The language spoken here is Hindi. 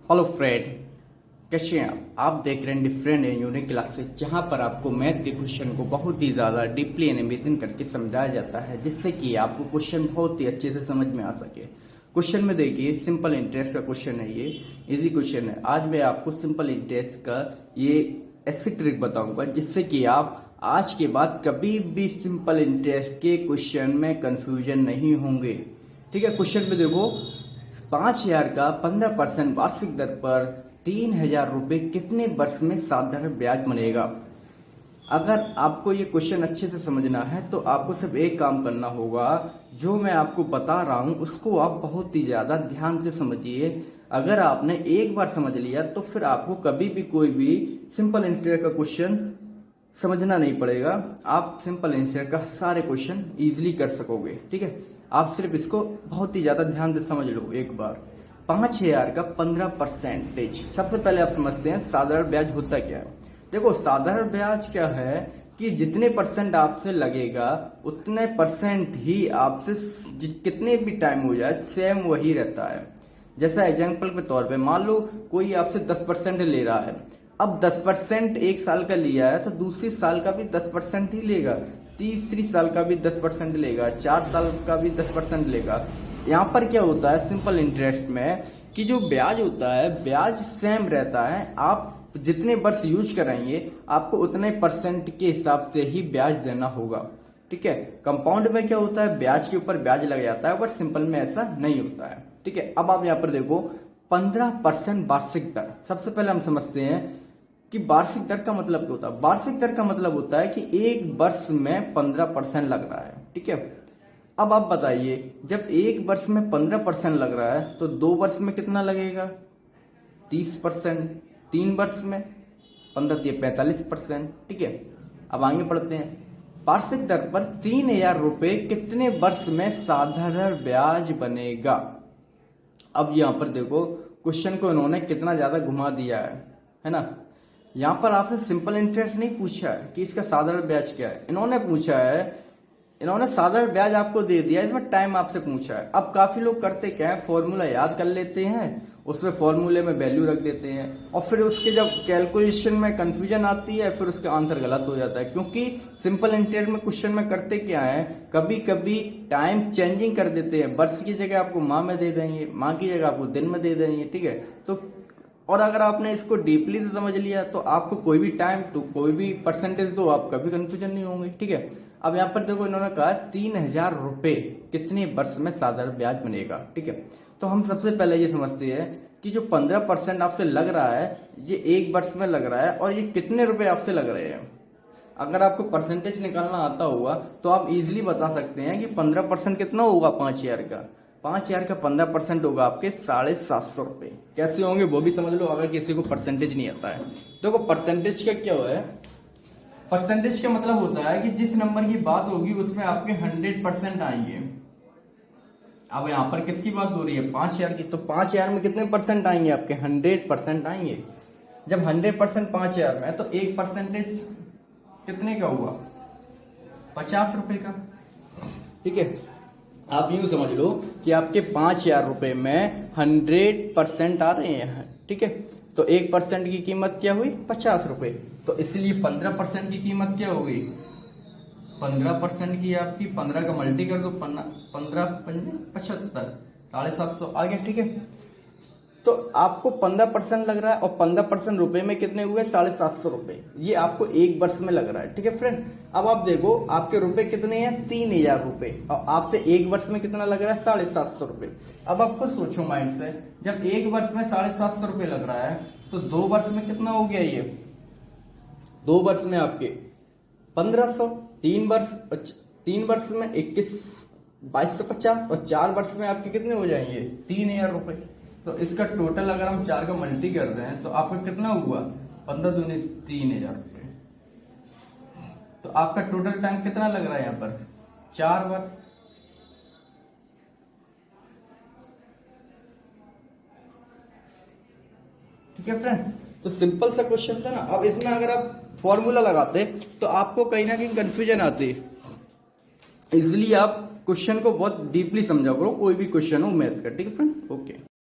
हेलो फ्रेंड, कैसे हैं आप देख रहे हैं डिफरेंट एंड यूनिक क्लासेस, जहां पर आपको मैथ के क्वेश्चन को बहुत ही ज़्यादा डीपली एनालिसिस करके समझाया जाता है, जिससे कि आपको क्वेश्चन बहुत ही अच्छे से समझ में आ सके। क्वेश्चन में देखिए, सिंपल इंटरेस्ट का क्वेश्चन है, ये इजी क्वेश्चन है। आज मैं आपको सिंपल इंटरेस्ट का ये ऐसी ट्रिक बताऊंगा जिससे कि आप आज के बाद कभी भी सिंपल इंटरेस्ट के क्वेश्चन में कंफ्यूजन नहीं होंगे। ठीक है, क्वेश्चन में देखो, 5,000 का 15% वार्षिक दर पर 3,000 रुपए कितने वर्ष में साधारण ब्याज बनेगा। अगर आपको ये क्वेश्चन अच्छे से समझना है तो आपको सिर्फ एक काम करना होगा, जो मैं आपको बता रहा हूं उसको आप बहुत ही ज्यादा ध्यान से समझिए। अगर आपने एक बार समझ लिया तो फिर आपको कभी भी कोई भी सिंपल इंटरेस्ट का क्वेश्चन समझना नहीं पड़ेगा। आप सिंपल इंटरेस्ट का सारे क्वेश्चन इजीली कर सकोगे। ठीक है, आप सिर्फ इसको बहुत ही ज्यादा ध्यान से समझ लो एक बार। 5,000 का 15%। सबसे पहले आप समझते हैं साधारण ब्याज होता क्या है। देखो, साधारण ब्याज क्या है कि जितने परसेंट आपसे लगेगा उतने परसेंट ही आपसे कितने भी टाइम हो जाए सेम वही रहता है। जैसा एग्जाम्पल के तौर पे मान लो कोई आपसे 10% ले रहा है। अब 10% एक साल का लिया है तो दूसरी साल का भी 10% ही लेगा, तीसरी साल का भी 10% लेगा, 4 साल का भी 10% लेगा। यहाँ पर क्या होता है सिंपल इंटरेस्ट में कि जो ब्याज होता है ब्याज सेम रहता है। आप जितने वर्ष यूज कराएंगे आपको उतने परसेंट के हिसाब से ही ब्याज देना होगा। ठीक है, कंपाउंड में क्या होता है, ब्याज के ऊपर ब्याज लग जाता है, बट सिंपल में ऐसा नहीं होता है। ठीक है, अब आप यहाँ पर देखो 15% वार्षिक दर। सबसे पहले हम समझते हैं कि वार्षिक दर का मतलब क्या होता है। वार्षिक दर का मतलब होता है कि एक वर्ष में 15% लग रहा है। ठीक है, अब आप बताइए, जब एक वर्ष में 15% लग रहा है तो 2 वर्ष में कितना लगेगा, 30%। 3 वर्ष में 15 45%। ठीक है, अब आगे बढ़ते हैं। वार्षिक दर पर 3,000 रुपए कितने वर्ष में साधारण ब्याज बनेगा। अब यहां पर देखो, क्वेश्चन को इन्होंने कितना ज्यादा घुमा दिया है ना। यहां पर आपसे सिंपल इंटरेस्ट नहीं पूछा है कि इसका साधारण ब्याज क्या है, इन्होंने पूछा है, इन्होंने साधारण ब्याज आपको दे दिया, इसमें टाइम आपसे पूछा है। अब काफी लोग करते क्या है, फॉर्मूला याद कर लेते हैं, उसमें फॉर्मूले में वैल्यू रख देते हैं और फिर उसके जब कैलकुलेशन में कंफ्यूजन आती है फिर उसका आंसर गलत हो जाता है। क्योंकि सिंपल इंटरेस्ट में क्वेश्चन में करते क्या है, कभी कभी टाइम चेंजिंग कर देते हैं। वर्ष की जगह आपको माह में दे देंगे, माह की जगह आपको दिन में दे देंगे। ठीक है, तो और अगर आपने इसको डीपली से समझ लिया तो आपको कोई भी टाइम तो कोई भी परसेंटेज दो, आप कभी कंफ्यूजन नहीं होंगे। ठीक है, अब यहाँ पर देखो, इन्होंने कहा 3,000 रुपए कितने वर्ष में साधारण ब्याज बनेगा। ठीक है, तो हम सबसे पहले ये समझते हैं कि जो 15% आपसे लग रहा है ये एक वर्ष में लग रहा है और ये कितने रुपए आपसे लग रहे हैं। अगर आपको परसेंटेज निकालना आता हुआ तो आप इजीली बता सकते हैं कि 15% कितना होगा 5,000 का। 5,000 का 15% होगा आपके 750 रुपए। कैसे होंगे वो भी समझ लो, अगर किसी को परसेंटेज नहीं आता है। देखो, परसेंटेज का क्या है, परसेंटेज का मतलब होता है कि जिस नंबर की बात होगी उसमें आपके 100% आएंगे। अब यहाँ पर किसकी बात हो रही है, 5,000 की, तो 5,000 में कितने परसेंट आएंगे आपके, 100% आएंगे। जब 100% 5,000 में है तो एक परसेंटेज कितने का हुआ, 50 रुपए का। ठीक है, आप यूं समझ लो कि आपके 5,000 रुपए में 100% आ रहे हैं। ठीक है, तो 1% की कीमत क्या हुई, 50 रुपए। तो इसलिए 15% की कीमत क्या होगी, 15% की आपकी 15 का मल्टी कर दो, 15 75, 750 आ गया। ठीक है, तो आपको 15% लग रहा है और 15% रुपए में कितने हुए, 750 रुपए। ये आपको एक वर्ष में लग रहा है। ठीक है फ्रेंड, अब आप देखो आपके रुपए कितने हैं, 3,000 रुपए, और आपसे एक वर्ष में कितना लग रहा है, 750 रुपए। अब आप खुद सोचो माइंड से, जब एक वर्ष में 750 रुपए लग रहा है तो 2 वर्ष में कितना हो गया, ये 2 वर्ष में आपके 1,500, 3 वर्ष में 2,250 और 4 वर्ष में आपके कितने हो जाएंगे, 3,000 रुपए। तो इसका टोटल अगर हम 4 का मल्टी करते हैं तो आपका कितना हुआ, 15 दूनी 3,000 रुपए। तो आपका टोटल टाइम कितना लग रहा है यहाँ पर, 4 वर्ष। ठीक है फ्रेंड, तो सिंपल सा क्वेश्चन था ना। अब इसमें अगर आप फॉर्मूला लगाते तो आपको कहीं ना कहीं कंफ्यूजन आती, इसलिए आप क्वेश्चन को बहुत डीपली समझा करो, कोई भी क्वेश्चन हो मैथ का। ठीक है फ्रेंड, ओके।